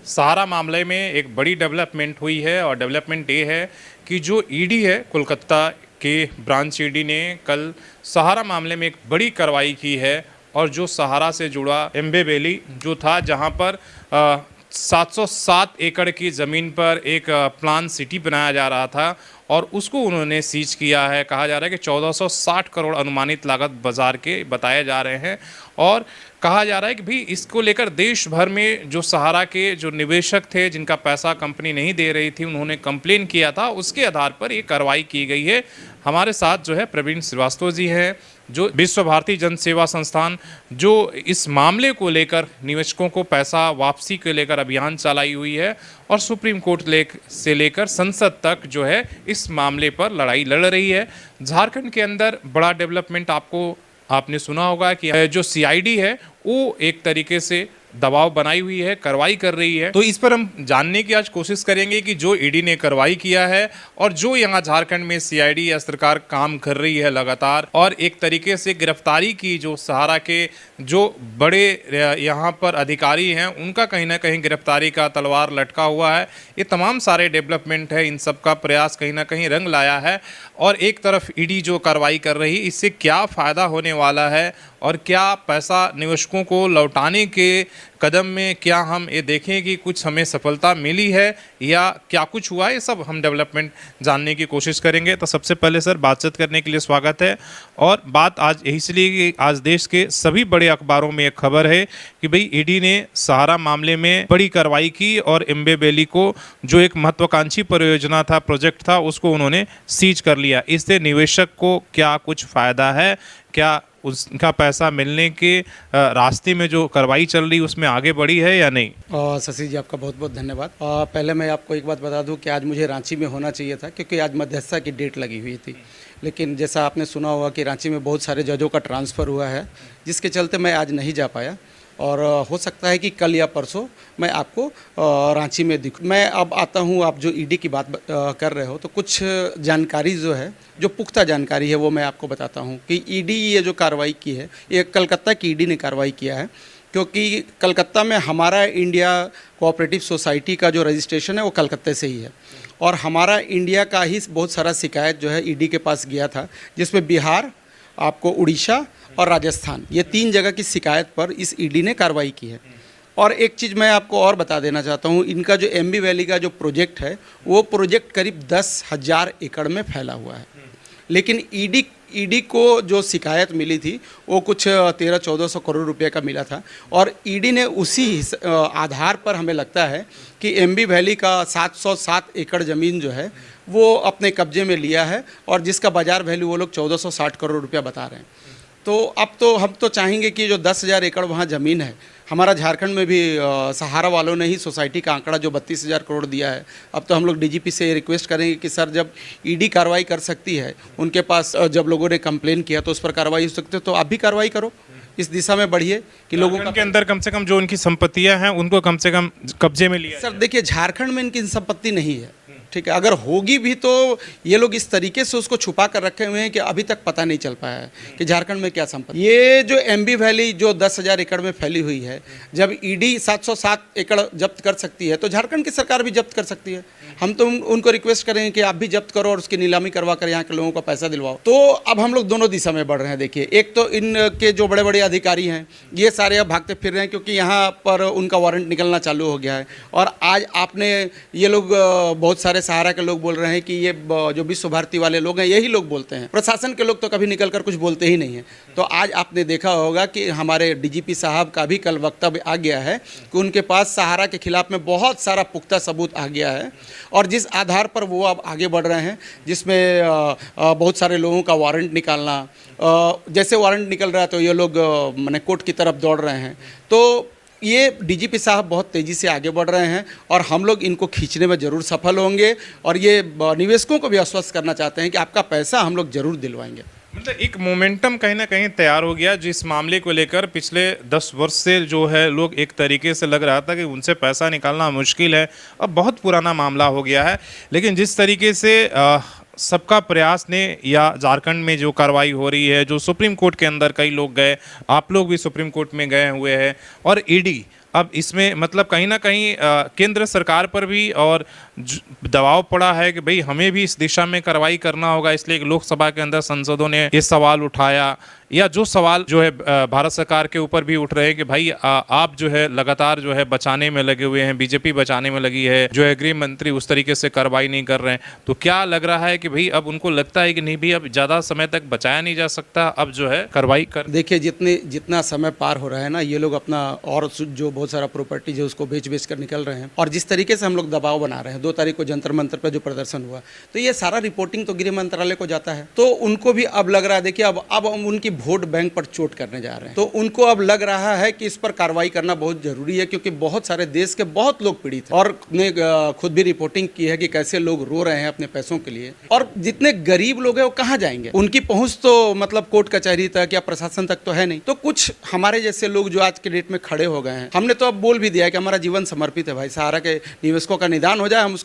सहारा मामले में एक बड़ी डेवलपमेंट हुई है और डेवलपमेंट ये है कि जो ईडी है कोलकाता के ब्रांच ईडी ने कल सहारा मामले में एक बड़ी कार्रवाई की है और जो सहारा से जुड़ा एम्बे वैली जो था जहां पर 707 एकड़ की ज़मीन पर एक प्लान सिटी बनाया जा रहा था और उसको उन्होंने सीज किया है। कहा जा रहा है कि 1460 करोड़ अनुमानित लागत बाजार के बताए जा रहे हैं और कहा जा रहा है कि भी इसको लेकर देश भर में जो सहारा के जो निवेशक थे जिनका पैसा कंपनी नहीं दे रही थी उन्होंने कंप्लेन किया था, उसके आधार पर ये कार्रवाई की गई है। हमारे साथ जो है प्रवीण श्रीवास्तव जी हैं जो विश्व भारती जन सेवा संस्थान जो इस मामले को लेकर निवेशकों को पैसा वापसी को लेकर अभियान चलाई हुई है और सुप्रीम कोर्ट से लेकर संसद तक जो है इस मामले पर लड़ाई लड़ रही है। झारखंड के अंदर बड़ा डेवलपमेंट आपने सुना होगा कि जो सीआईडी है वो एक तरीके से दबाव बनाई हुई है, कार्रवाई कर रही है। तो इस पर हम जानने की आज कोशिश करेंगे कि जो ईडी ने कार्रवाई किया है और जो यहाँ झारखंड में सीआईडी या सरकार काम कर रही है लगातार और एक तरीके से गिरफ्तारी की जो सहारा के जो बड़े यहाँ पर अधिकारी हैं उनका कहीं ना कहीं गिरफ्तारी का तलवार लटका हुआ है। ये तमाम सारे डेवलपमेंट है, इन सब का प्रयास कहीं ना कहीं रंग लाया है और एक तरफ ईडी जो कार्रवाई कर रही इससे क्या फ़ायदा होने वाला है और क्या पैसा निवेशकों को लौटाने के कदम में क्या हम ये देखें कि कुछ हमें सफलता मिली है या क्या कुछ हुआ है, ये सब हम डेवलपमेंट जानने की कोशिश करेंगे। तो सबसे पहले सर बातचीत करने के लिए स्वागत है और बात आज इसलिए कि आज देश के सभी बड़े अखबारों में एक खबर है कि भाई ईडी ने सहारा मामले में बड़ी कार्रवाई की और एम्बे वैली को जो एक महत्वाकांक्षी परियोजना था, प्रोजेक्ट था, उसको उन्होंने सीज कर लिया। इससे निवेशक को क्या कुछ फ़ायदा है, क्या उसका पैसा मिलने के रास्ते में जो कार्रवाई चल रही उसमें आगे बढ़ी है या नहीं? शशि जी आपका बहुत बहुत धन्यवाद। पहले मैं आपको एक बात बता दूं कि आज मुझे रांची में होना चाहिए था क्योंकि आज मध्यस्थता की डेट लगी हुई थी, लेकिन जैसा आपने सुना होगा कि रांची में बहुत सारे जजों का ट्रांसफ़र हुआ है जिसके चलते मैं आज नहीं जा पाया और हो सकता है कि कल या परसों मैं आपको रांची में दिखूं। मैं अब आता हूं, आप जो ईडी की बात कर रहे हो तो कुछ जानकारी जो है, जो पुख्ता जानकारी है वो मैं आपको बताता हूं कि ईडी ये जो कार्रवाई की है ये कलकत्ता की ईडी ने कार्रवाई किया है क्योंकि कलकत्ता में हमारा इंडिया कोऑपरेटिव सोसाइटी का जो रजिस्ट्रेशन है वो कलकत्ते से ही है और हमारा इंडिया का ही बहुत सारा शिकायत जो है ईडी के पास गया था जिसमें बिहार, आपको उड़ीसा और राजस्थान, ये 3 जगह की शिकायत पर इस ईडी ने कार्रवाई की है। और एक चीज़ मैं आपको और बता देना चाहता हूँ, इनका जो एम्बे वैली का जो प्रोजेक्ट है वो प्रोजेक्ट करीब 10,000 एकड़ में फैला हुआ है, लेकिन ईडी को जो शिकायत मिली थी वो कुछ 1300-1400 करोड़ रुपए का मिला था और ईडी ने उसी आधार पर हमें लगता है कि एम्बे वैली का 707 एकड़ ज़मीन जो है वो अपने कब्जे में लिया है और जिसका बाज़ार वैल्यू वो लोग 1460 करोड़ रुपया बता रहे हैं। तो अब तो हम तो चाहेंगे कि जो 10,000 एकड़ वहाँ ज़मीन है, हमारा झारखंड में भी सहारा वालों ने ही सोसाइटी का आंकड़ा जो 32,000 करोड़ दिया है, अब तो हम लोग डीजीपी से रिक्वेस्ट करेंगे कि सर जब ईडी कार्रवाई कर सकती है, उनके पास जब लोगों ने कंप्लेन किया तो उस पर कार्रवाई हो सकती है, तो आप भी कार्रवाई करो, इस दिशा में बढ़िए कि लोगों के अंदर कम से कम जो उनकी संपत्तियां हैं उनको कम से कम कब्जे में लिया। सर देखिए, झारखंड में इनकी संपत्ति नहीं है, ठीक है, अगर होगी भी तो ये लोग इस तरीके से उसको छुपा कर रखे हुए हैं कि अभी तक पता नहीं चल पाया है कि झारखंड में क्या संपत्ति। ये जो एम्बे वैली जो 10,000 एकड़ में फैली हुई है, जब ईडी 707 एकड़ जब्त कर सकती है तो झारखंड की सरकार भी जब्त कर सकती है। हम तो उनको रिक्वेस्ट करेंगे कि आप भी जब्त करो और उसकी नीलामी करवा कर यहाँ के लोगों को पैसा दिलवाओ। तो अब हम लोग दोनों दिशा में बढ़ रहे हैं। देखिए, एक तो इनके जो बड़े बड़े अधिकारी हैं ये सारे अब भागते फिर रहे हैं क्योंकि यहाँ पर उनका वारंट निकलना चालू हो गया है और आज आपने ये लोग बहुत सारे सहारा के लोग बोल रहे हैं कि ये जो विश्व भारती वाले लोग हैं यही लोग बोलते हैं, प्रशासन के लोग तो कभी निकल कर कुछ बोलते ही नहीं हैं। तो आज आपने देखा होगा कि हमारे डीजीपी साहब का भी कल वक्तव्य आ गया है कि उनके पास सहारा के खिलाफ में बहुत सारा पुख्ता सबूत आ गया है और जिस आधार पर वो अब आगे बढ़ रहे हैं, जिसमें बहुत सारे लोगों का वारंट निकालना, जैसे वारंट निकल रहा है तो ये लोग माने कोर्ट की तरफ दौड़ रहे हैं। तो ये डीजीपी साहब बहुत तेज़ी से आगे बढ़ रहे हैं और हम लोग इनको खींचने में ज़रूर सफल होंगे और ये निवेशकों को भी आश्वस्त करना चाहते हैं कि आपका पैसा हम लोग ज़रूर दिलवाएंगे। मतलब एक मोमेंटम कहीं ना कहीं तैयार हो गया जिस मामले को लेकर पिछले 10 वर्ष से जो है लोग एक तरीके से लग रहा था कि उनसे पैसा निकालना मुश्किल है, अब बहुत पुराना मामला हो गया है। लेकिन जिस तरीके से सबका प्रयास ने या झारखंड में जो कार्रवाई हो रही है, जो सुप्रीम कोर्ट के अंदर कई लोग गए, आप लोग भी सुप्रीम कोर्ट में गए हुए हैं, और ईडी अब इसमें मतलब कहीं ना कहीं केंद्र सरकार पर भी और दबाव पड़ा है कि भाई हमें भी इस दिशा में कार्रवाई करना होगा, इसलिए लोकसभा के अंदर सांसदों ने ये सवाल उठाया, या जो सवाल जो है भारत सरकार के ऊपर भी उठ रहे हैं कि भाई आप जो है लगातार जो है बचाने में लगे हुए हैं, बीजेपी बचाने में लगी है, जो है गृह मंत्री उस तरीके से कार्रवाई नहीं कर रहे हैं। तो क्या लग रहा है कि भाई अब उनको लगता है कि नहीं भी अब ज़्यादा समय तक बचाया नहीं जा सकता, अब जो है कार्रवाई कर। देखिए, जितना समय पार हो रहा है ना, ये लोग अपना और जो बहुत सारा प्रॉपर्टी जो उसको बेच कर निकल रहे हैं, और जिस तरीके से हम लोग दबाव बना रहे हैं, 2 तारीख को जंतर मंतर पर जो प्रदर्शन हुआ, तो ये सारा रिपोर्टिंग तो गृह मंत्रालय को जाता है, तो उनको भी अब लग रहा है, देखिए अब उनकी वोट बैंक पर चोट करने जा रहे हैं, तो उनको अब लग रहा है कि इस पर कार्रवाई करना बहुत जरूरी है, क्योंकि बहुत सारे देश के बहुत लोग पीड़ित हैं, और ने खुद भी रिपोर्टिंग की है कि कैसे लोग रो रहे हैं अपने पैसों के लिए, और जितने गरीब लोग हैं वो कहाँ जाएंगे, उनकी पहुंच तो मतलब कोर्ट कचहरी तक या प्रशासन तक तो है नहीं। तो कुछ हमारे जैसे लोग जो आज के डेट में खड़े हो गए हैं, हमने तो अब बोल भी दिया है कि हमारा जीवन समर्पित है भाई, सहारा के निवेशकों का निदान हो जाए,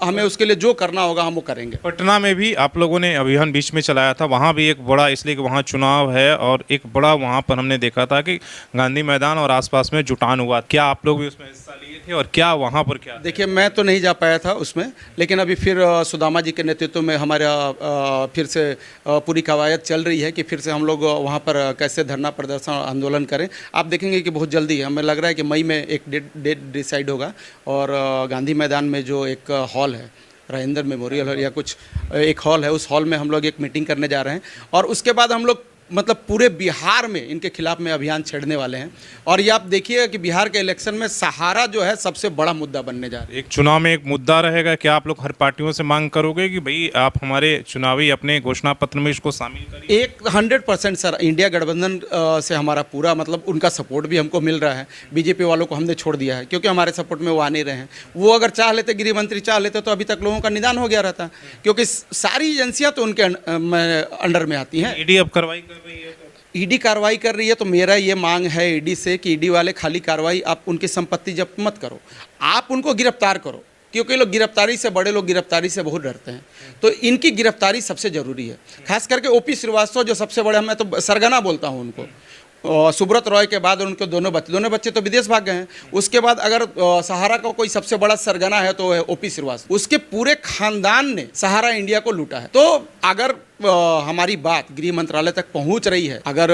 हमें उसके लिए जो करना होगा हम वो करेंगे। पटना में भी आप लोगों ने अभियान बीच में चलाया था, वहाँ भी एक बड़ा, इसलिए कि वहाँ चुनाव है, और एक बड़ा वहाँ पर हमने देखा था कि गांधी मैदान और आसपास में जुटान हुआ। क्या आप लोग भी उसमें हिस्सा लिए थे, और क्या वहाँ पर क्या? देखिए, मैं तो नहीं जा पाया था उसमें, लेकिन अभी फिर सुदामा जी के नेतृत्व में हमारा फिर से पूरी कवायद चल रही है कि फिर से हम लोग वहाँ पर कैसे धरना प्रदर्शन आंदोलन करें। आप देखेंगे कि बहुत जल्दी है, हमें लग रहा है कि मई में एक डेट डिसाइड होगा, और गांधी मैदान में जो एक हॉल है, राजेंद्र मेमोरियल हॉल या कुछ एक हॉल है, उस हॉल में हम लोग एक मीटिंग करने जा रहे हैं, और उसके बाद हम लोग मतलब पूरे बिहार में इनके खिलाफ में अभियान छेड़ने वाले हैं। और ये आप देखिए कि बिहार के इलेक्शन में सहारा जो है सबसे बड़ा मुद्दा बनने जा रहा है। एक चुनाव में एक मुद्दा रहेगा, क्या आप लोग हर पार्टियों से मांग करोगे कि भाई आप हमारे चुनावी अपने घोषणा पत्र में इसको शामिल करिए? 100% सर, इंडिया गठबंधन से हमारा पूरा मतलब उनका सपोर्ट भी हमको मिल रहा है। बीजेपी वालों को हमने छोड़ दिया है, क्योंकि हमारे सपोर्ट में वो आ नहीं रहे हैं। वो अगर चाह लेते, गृह मंत्री चाह लेते, तो अभी तक लोगों का निदान हो गया रहता, क्योंकि सारी एजेंसियाँ तो उनके अंडर में आती हैं। ईडी अब कार्रवाई कर रही है, ईडी कार्रवाई कर रही है, तो मेरा ये मांग है ईडी से कि ईडी वाले खाली कार्रवाई, आप उनकी संपत्ति जब्त मत करो, आप उनको गिरफ्तार करो, क्योंकि लोग गिरफ्तारी से, बड़े लोग गिरफ्तारी से बहुत डरते हैं। तो इनकी गिरफ्तारी सबसे ज़रूरी है, खास करके ओपी श्रीवास्तव जो सबसे बड़े, मैं तो सरगना बोलता हूँ उनको, सुब्रत रॉय के बाद उनके दोनों बच्चे तो विदेश भाग गए हैं। उसके बाद अगर सहारा का कोई सबसे बड़ा सरगना है तो है ओपी श्रीवास्तव। उसके पूरे खानदान ने सहारा इंडिया को लूटा है। तो अगर हमारी बात गृह मंत्रालय तक पहुंच रही है, अगर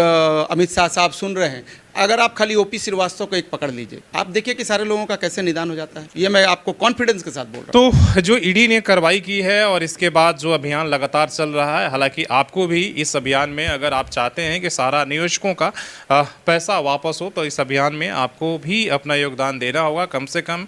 अमित शाह साहब सुन रहे हैं, अगर आप खाली ओपी श्रीवास्तव को एक पकड़ लीजिए, आप देखिए कि सारे लोगों का कैसे निदान हो जाता है। ये मैं आपको कॉन्फिडेंस के साथ बोल रहा हूँ। तो जो ईडी ने कार्रवाई की है और इसके बाद जो अभियान लगातार चल रहा है, हालांकि आपको भी इस अभियान में, अगर आप चाहते हैं कि सारा निवेशकों का पैसा वापस हो, तो इस अभियान में आपको भी अपना योगदान देना होगा। कम से कम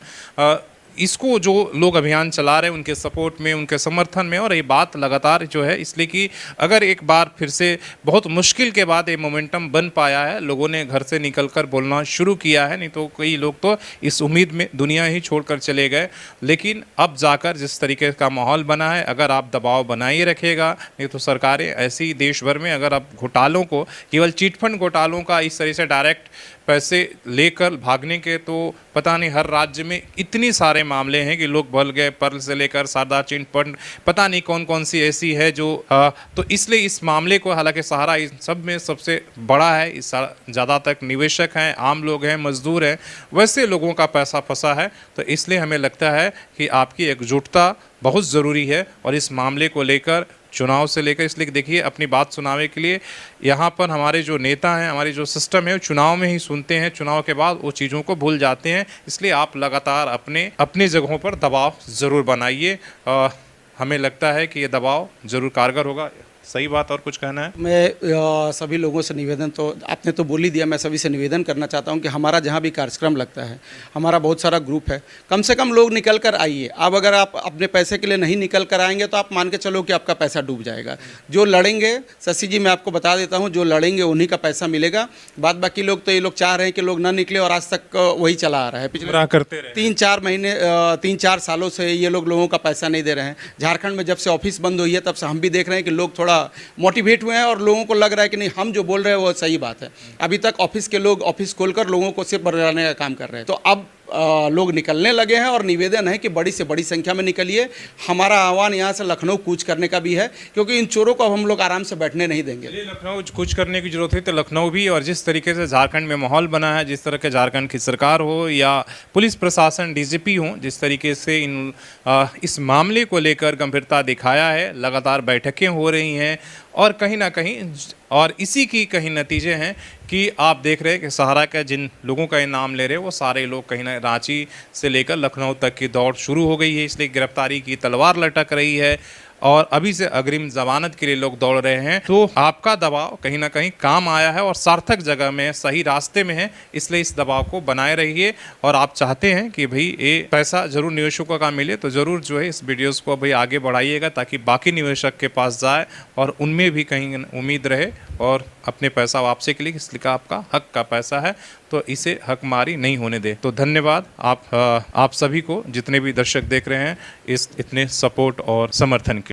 इसको जो लोग अभियान चला रहे हैं उनके सपोर्ट में, उनके समर्थन में, और ये बात लगातार जो है, इसलिए कि अगर एक बार फिर से बहुत मुश्किल के बाद ये मोमेंटम बन पाया है, लोगों ने घर से निकलकर बोलना शुरू किया है, नहीं तो कई लोग तो इस उम्मीद में दुनिया ही छोड़कर चले गए। लेकिन अब जाकर जिस तरीके का माहौल बना है, अगर आप दबाव बनाए रखेगा, नहीं तो सरकारें ऐसी देश भर में, अगर आप घोटालों को, केवल चिटफंड घोटालों का इस तरह से डायरेक्ट पैसे लेकर भागने के, तो पता नहीं हर राज्य में इतनी सारे मामले हैं कि लोग भल गए, पर्ल से लेकर सारदा चिटफंड, पता नहीं कौन कौन सी ऐसी है जो तो इसलिए इस मामले को, हालांकि सहारा इन सब में सबसे बड़ा है, इस ज़्यादा तक निवेशक हैं, आम लोग हैं, मजदूर हैं, वैसे लोगों का पैसा फंसा है। तो इसलिए हमें लगता है कि आपकी एकजुटता बहुत ज़रूरी है, और इस मामले को लेकर, चुनाव से लेकर, इसलिए देखिए अपनी बात सुनाने के लिए यहाँ पर हमारे जो नेता हैं, हमारी जो सिस्टम है, वो चुनाव में ही सुनते हैं, चुनाव के बाद वो चीज़ों को भूल जाते हैं। इसलिए आप लगातार अपने जगहों पर दबाव ज़रूर बनाइए, हमें लगता है कि ये दबाव ज़रूर कारगर होगा। सही बात, और कुछ कहना है? मैं सभी लोगों से निवेदन, तो आपने तो बोल ही दिया, मैं सभी से निवेदन करना चाहता हूं कि हमारा जहां भी कार्यक्रम लगता है, हमारा बहुत सारा ग्रुप है, कम से कम लोग निकल कर आइए। अब अगर आप अपने पैसे के लिए नहीं निकल कर आएंगे तो आप मान के चलो कि आपका पैसा डूब जाएगा। जो लड़ेंगे, शशि जी मैं आपको बता देता हूँ, जो लड़ेंगे उन्हीं का पैसा मिलेगा। बाद बाकी लोग तो ये लोग चाह रहे हैं कि लोग ना निकले, और आज तक वही चला आ रहा है। पिछले करते रहे 3-4 महीने, 3-4 सालों से ये लोगों का पैसा नहीं दे रहे हैं। झारखंड में जब से ऑफिस बंद हुई है, तब से हम भी देख रहे हैं कि लोग थोड़ा मोटिवेट हुए हैं, और लोगों को लग रहा है कि नहीं, हम जो बोल रहे हैं वो सही बात है। अभी तक ऑफिस के लोग ऑफिस खोलकर लोगों को सिर्फ बरगलाने का काम कर रहे हैं। तो अब लोग निकलने लगे हैं और निवेदन है कि बड़ी से बड़ी संख्या में निकलिए। हमारा आह्वान यहाँ से लखनऊ कूच करने का भी है, क्योंकि इन चोरों को अब हम लोग आराम से बैठने नहीं देंगे। चलिए, लखनऊ कुछ करने की जरूरत है तो लखनऊ भी, और जिस तरीके से झारखंड में माहौल बना है, जिस तरह के झारखंड की सरकार हो या पुलिस प्रशासन डीजीपी हो, जिस तरीके से इस मामले को लेकर गंभीरता दिखाया है, लगातार बैठकें हो रही हैं और कहीं ना कहीं और इसी की कहीं नतीजे हैं कि आप देख रहे हैं कि सहारा का जिन लोगों का ये नाम ले रहे हैं वो सारे लोग कहीं ना रांची से लेकर लखनऊ तक की दौड़ शुरू हो गई है, इसलिए गिरफ्तारी की तलवार लटक रही है और अभी से अग्रिम जमानत के लिए लोग दौड़ रहे हैं। तो आपका दबाव कहीं ना कहीं काम आया है और सार्थक जगह में, सही रास्ते में है, इसलिए इस दबाव को बनाए रहिए। और आप चाहते हैं कि भाई ये पैसा जरूर निवेशकों का मिले तो ज़रूर जो है इस वीडियोज़ को भाई आगे बढ़ाइएगा ताकि बाकी निवेशक के पास जाए और उनमें भी कहीं उम्मीद रहे और अपने पैसा वापसी के लिए, इसलिए का आपका हक का पैसा है तो इसे हकमारी नहीं होने दे। तो धन्यवाद आप सभी को, जितने भी दर्शक देख रहे हैं, इस इतने सपोर्ट और समर्थन के